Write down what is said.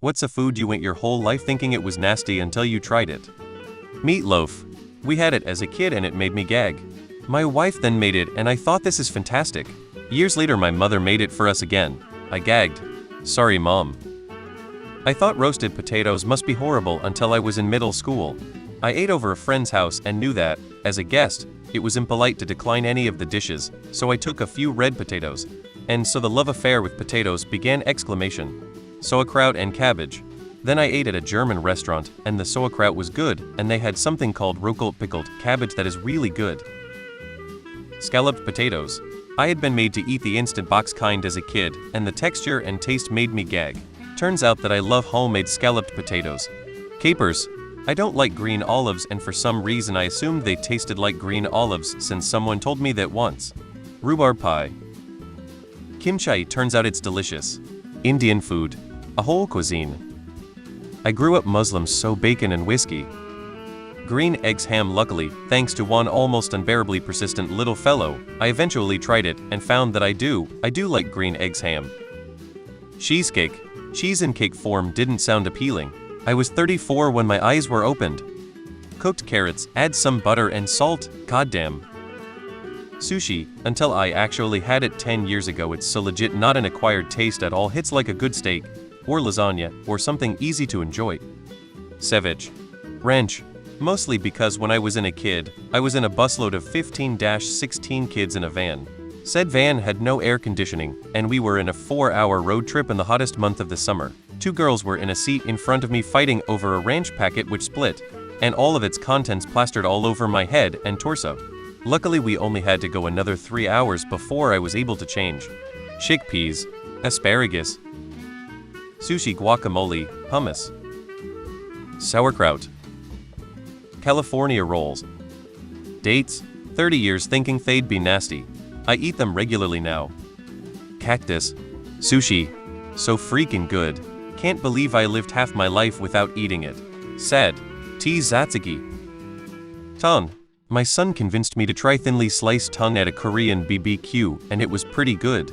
What's a food you went your whole life thinking it was nasty until you tried it? Meatloaf. We had it as a kid and it made me gag. My wife then made it and I thought this is fantastic. Years later my mother made it for us again. I gagged. Sorry mom. I thought roasted potatoes must be horrible until I was in middle school. I ate over a friend's house and knew that, as a guest, it was impolite to decline any of the dishes, so I took a few red potatoes. And so the love affair with potatoes began! Sauerkraut and cabbage. Then I ate at a German restaurant, and the sauerkraut was good, and they had something called Röckult pickled cabbage that is really good. Scalloped potatoes. I had been made to eat the instant box kind as a kid, and the texture and taste made me gag. Turns out that I love homemade scalloped potatoes. Capers. I don't like green olives and for some reason I assumed they tasted like green olives since someone told me that once. Rhubarb pie. Kimchi. Turns out it's delicious. Indian food. A whole cuisine. I grew up Muslim, so bacon and whiskey. Green eggs ham. Luckily, thanks to one almost unbearably persistent little fellow, I eventually tried it and found that I do like green eggs ham. Cheesecake. Cheese in cake form didn't sound appealing. I was 34 when my eyes were opened. Cooked carrots. Add some butter and salt. Goddamn. Sushi. Until I actually had it 10 years ago, it's so legit not an acquired taste at all. Hits like a good steak, or lasagna, or something easy to enjoy. Ceviche. Ranch. Mostly because when I was a kid, I was in a busload of 15-16 kids in a van. Said van had no air conditioning, and we were in a 4-hour road trip in the hottest month of the summer. 2 girls were in a seat in front of me fighting over a ranch packet which split, and all of its contents plastered all over my head and torso. Luckily we only had to go another 3 hours before I was able to change. Chickpeas. Asparagus. Sushi. Guacamole. Hummus. Sauerkraut. California rolls. Dates. 30 years thinking they'd be nasty. I eat them regularly now. Cactus. Sushi. So freaking good. Can't believe I lived half my life without eating it. Sad. Tea Zatsuki. Ton. My son convinced me to try thinly sliced tongue at a Korean BBQ, and it was pretty good.